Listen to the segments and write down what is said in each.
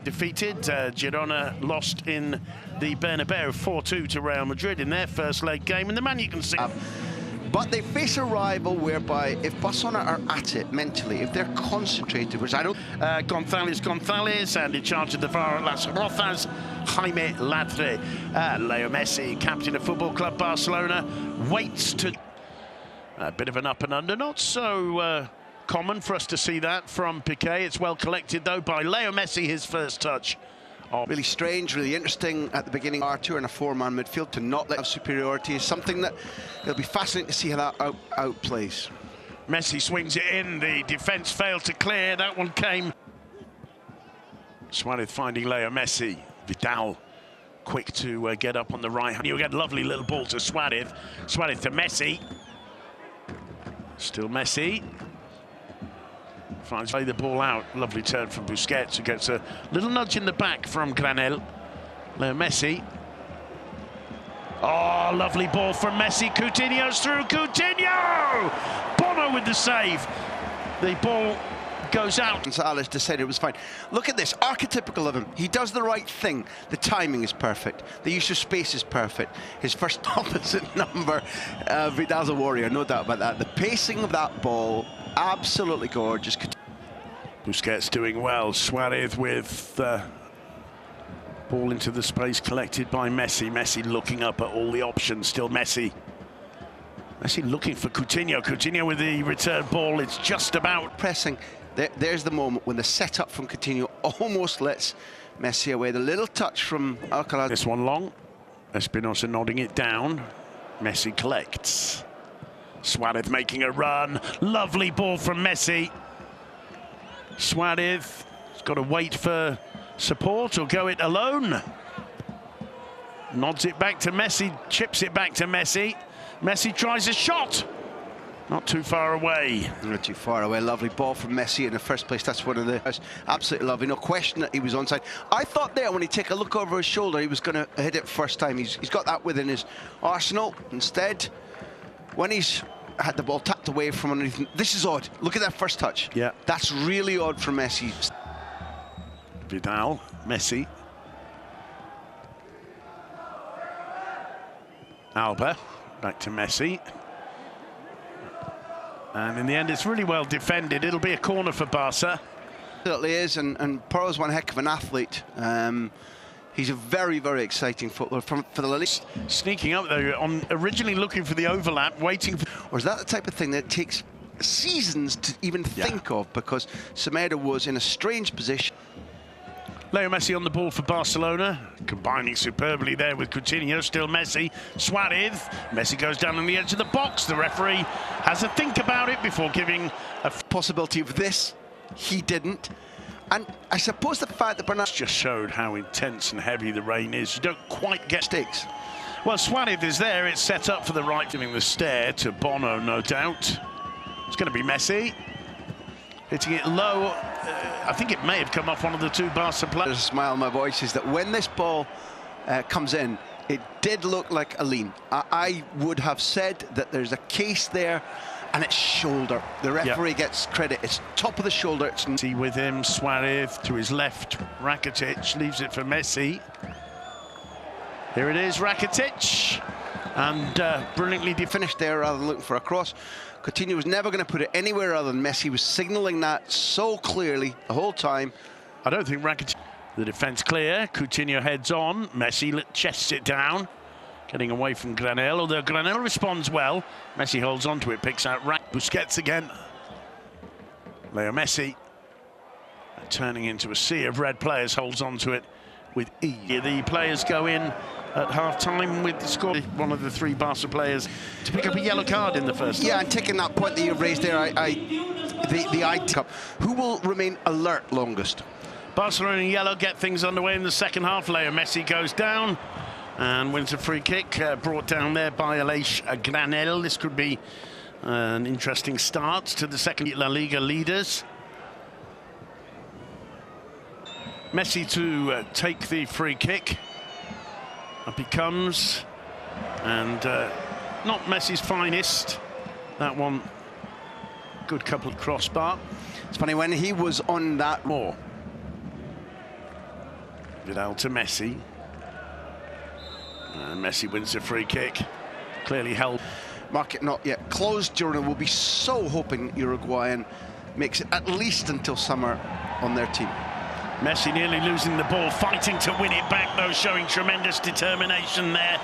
Defeated, Girona lost in the Bernabeu 4-2 to Real Madrid in their first leg game, and the man you can see. But they face a rival whereby if Barcelona are at it mentally, if they're concentrated, which I don't... Gonzalez, and in charge of the VAR at Las Rozas, Jaime Ladre. Leo Messi, captain of Football Club Barcelona, waits to... A bit of an up and under, not so common for us to see that from Piqué. It's well collected, though, by Leo Messi, his first touch. Really strange, really interesting at the beginning. R2 and a four-man midfield to not let have superiority is something that it'll be fascinating to see how that outplays. Messi swings it in. The defence failed to clear. That one came. Suarez finding Leo Messi. Vidal quick to get up on the right hand. You get a lovely little ball to Suarez. Suarez to Messi. Still Messi. Finds the ball out. Lovely turn from Busquets, who gets a little nudge in the back from Granel. Leo Messi. Oh, lovely ball from Messi. Coutinho's through. Coutinho! Bono with the save. The ball goes out. Gonzalez decided it was fine. Look at this, archetypical of him. He does the right thing. The timing is perfect. The use of space is perfect. His first opposite number, Vidal's a warrior, no doubt about that. The pacing of that ball, absolutely gorgeous. Busquets doing well. Suarez with ball into the space collected by Messi. Messi looking up at all the options. Still Messi. Messi looking for Coutinho. Coutinho with the return ball. It's just about pressing. There's the moment when the setup from Coutinho almost lets Messi away. The little touch from Alcalá. This one long. Espinosa nodding it down. Messi collects. Suarez making a run. Lovely ball from Messi. Suarez has got to wait for support or go it alone. Nods it back to Messi, chips it back to Messi. Messi tries a shot. Not too far away. Not too far away. Lovely ball from Messi in the first place. That's one of the absolutely lovely. No question that he was onside. I thought there when he take a look over his shoulder, he was going to hit it first time. He's got that within his arsenal. Instead, when he's had the ball tapped away from underneath. This is odd. Look at that first touch. Yeah. That's really odd from Messi. Vidal, Messi. Alba, back to Messi. And in the end, it's really well defended. It'll be a corner for Barca. It certainly is, and Porro's one heck of an athlete. He's a very, very exciting footballer for the La Liga. Sneaking up though, originally looking for the overlap, waiting for... Or is that the type of thing that takes seasons to even think of? Because Semedo was in a strange position. Leo Messi on the ball for Barcelona, combining superbly there with Coutinho. Still Messi. Suarez. Messi goes down on the edge of the box. The referee has a think about it before giving a possibility of this. He didn't. And I suppose the fact that Bernat just showed how intense and heavy the rain is. You don't quite get stakes. Well, Suarez is there. It's set up for the right, giving the stare to Bono, no doubt. It's going to be Messi. Hitting it low. I think it may have come off one of the two Barca players. There's a smile on my voice is that when this ball comes in, it did look like a lean. I would have said that there's a case there. And it's shoulder. The referee gets credit. It's top of the shoulder. It's Messi with him. Suarez to his left. Rakitic leaves it for Messi. Here it is, Rakitic. And brilliantly finished there rather than looking for a cross. Coutinho was never going to put it anywhere other than Messi. Was signalling that so clearly the whole time. I don't think Rakitic... The defence clear. Coutinho heads on. Messi chests it down. Getting away from Granel, although Granel responds well. Messi holds on to it, picks out Busquets again. Leo Messi, turning into a sea of red players, holds on to it with ease. The players go in at half-time with the score. One of the three Barca players to pick up a yellow card in the first half. Yeah, and taking that point that you've raised there, the ID Cup. Who will remain alert longest? Barcelona in yellow get things underway in the second half. Leo Messi goes down and wins a free kick, brought down there by Aleix Granel. This could be an interesting start to the second La Liga leaders. Messi to take the free kick. Up he comes, and not Messi's finest. That one, good coupled crossbar. It's funny, when he was on that more. Vidal to Messi. And Messi wins the free kick. Clearly held. Market not yet closed. Girona will be so hoping Uruguayan makes it at least until summer on their team. Messi nearly losing the ball, fighting to win it back though, showing tremendous determination there.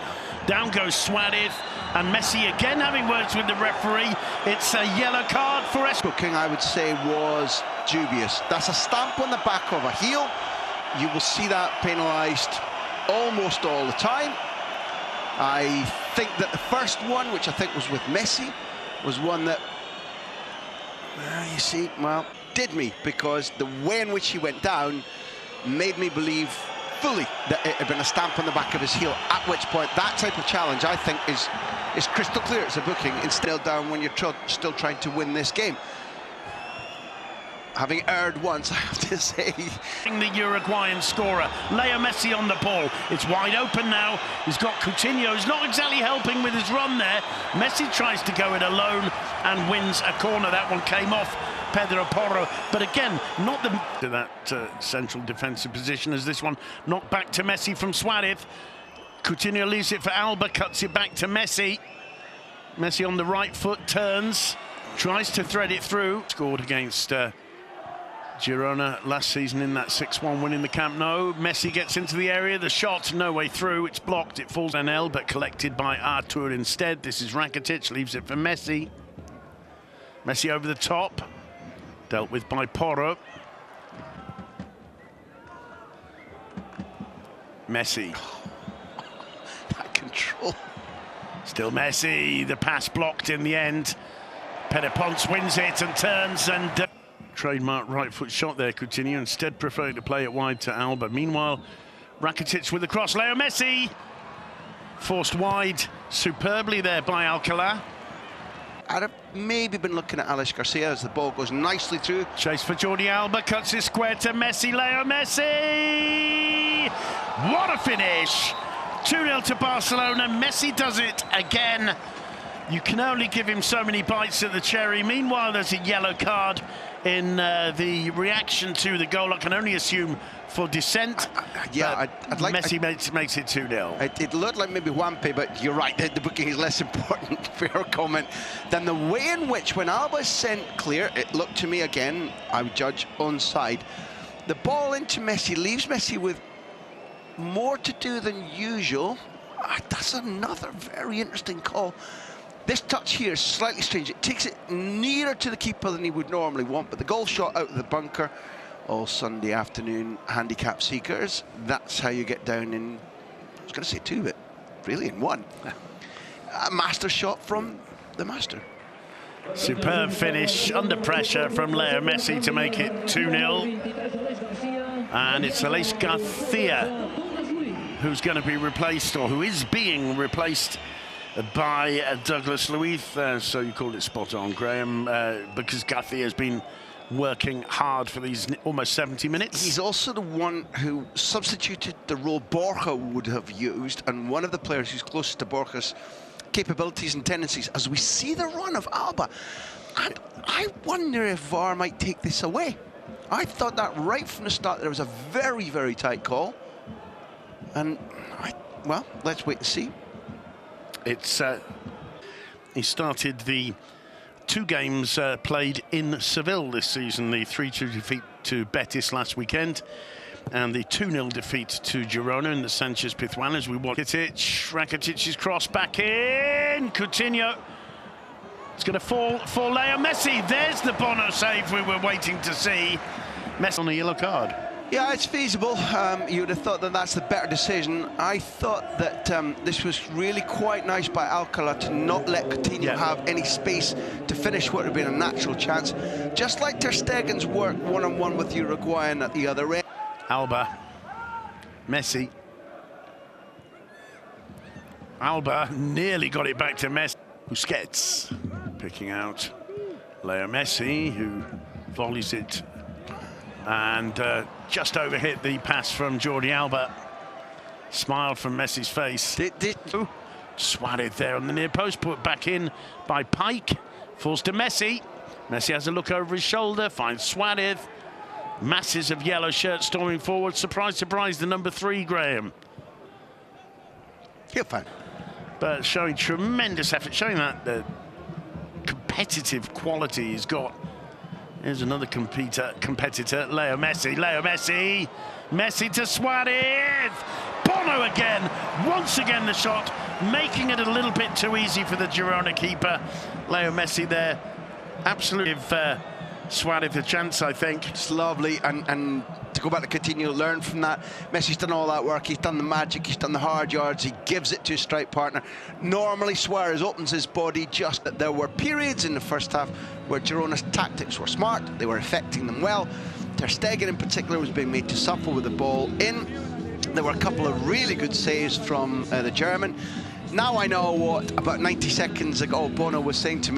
Down goes Suarez, and Messi again having words with the referee. It's a yellow card for us. Booking, I would say, was dubious. That's a stamp on the back of a heel. You will see that penalised almost all the time. I think that the first one, which I think was with Messi, was one that, you see, well, did me, because the way in which he went down made me believe fully that it had been a stamp on the back of his heel, at which point that type of challenge, I think, is crystal clear. It's a booking. Instead down when you're still trying to win this game. Having erred once, I have to say. The Uruguayan scorer, Leo Messi on the ball. It's wide open now. He's got Coutinho, who's not exactly helping with his run there. Messi tries to go it alone and wins a corner. That one came off Pedro Porro, but again, not to that central defensive position as this one knocked back to Messi from Suarez. Coutinho leaves it for Alba, cuts it back to Messi. Messi on the right foot, turns, tries to thread it through. Scored against Girona last season in that 6-1 win in the Camp Nou. Messi gets into the area, the shot, no way through, it's blocked, it falls on Lionel, but collected by Artur instead. This is Rakitic, leaves it for Messi. Messi over the top, dealt with by Porro. Messi. That control. Still Messi, the pass blocked in the end. Pere Ponce wins it and turns and... trademark right foot shot there, Coutinho, instead preferring to play it wide to Alba. Meanwhile, Rakitic with the cross, Leo Messi forced wide superbly there by Alcalá. I'd have maybe been looking at Alex Garcia as the ball goes nicely through. Chase for Jordi Alba, cuts it square to Messi, Leo Messi! What a finish! 2-0 to Barcelona, Messi does it again. You can only give him so many bites at the cherry. Meanwhile, there's a yellow card in the reaction to the goal. I can only assume for dissent. Yeah, I'd like... Messi makes it 2-0. It looked like maybe Wampe, but you're right, the booking is less important, fair comment, than the way in which, when Alba sent clear, it looked to me again, I would judge onside. The ball into Messi leaves Messi with more to do than usual. That's another very interesting call. This touch here is slightly strange. It takes it nearer to the keeper than he would normally want, but the goal shot out of the bunker. All Sunday afternoon handicap seekers, that's how you get down in, I was going to say two, but really in one. A master shot from the master. Superb finish under pressure from Leo Messi to make it 2-0. And it's Alex Garcia who's going to be replaced, or who is being replaced, by Douglas Luiz. So you called it spot on, Graham, because Garcia has been working hard for these almost 70 minutes. He's also the one who substituted the role Borja would have used, and one of the players who's closest to Borja's capabilities and tendencies as we see the run of Alba. And I wonder if VAR might take this away. I thought that right from the start there was a very, very tight call. And, well, let's wait and see. It's he started the two games played in Seville this season, the 3-2 defeat to Betis last weekend and the 2-0 defeat to Girona in the Sanchez Pizjuan. As we watch Rakitic's cross back in, Coutinho, it's going to fall for Leo Messi. There's the Bono save we were waiting to see. Messi on a yellow card. Yeah, it's feasible. You would have thought that that's the better decision. I thought that this was really quite nice by Alcalá to not let Coutinho have any space to finish what would have been a natural chance. Just like Ter Stegen's work one-on-one with Uruguayan at the other end. Alba, Messi. Alba nearly got it back to Messi. Busquets picking out Leo Messi, who volleys it and just overhit the pass from Jordi Alba. Smile from Messi's face. Suarez there on the near post, put back in by Pike. Falls to Messi. Messi has a look over his shoulder, finds Suarez. masses of yellow shirts storming forward. Surprise, surprise, the number 3, Graham. He'll find. But showing tremendous effort, showing that the competitive quality he's got. Here's another competitor, Leo Messi. Leo Messi. Messi to Suarez. Bono again. Once again the shot, making it a little bit too easy for the Girona keeper. Leo Messi there. Absolutely Suarez a chance, I think. It's lovely, and to go back to Coutinho, learn from that. Messi's done all that work, he's done the magic, he's done the hard yards, he gives it to his strike partner. Normally Suarez opens his body, just that there were periods in the first half where Girona's tactics were smart, they were affecting them well. Ter Stegen in particular was being made to suffer with the ball in. There were a couple of really good saves from the German. Now I know what about 90 seconds ago Bono was saying to me.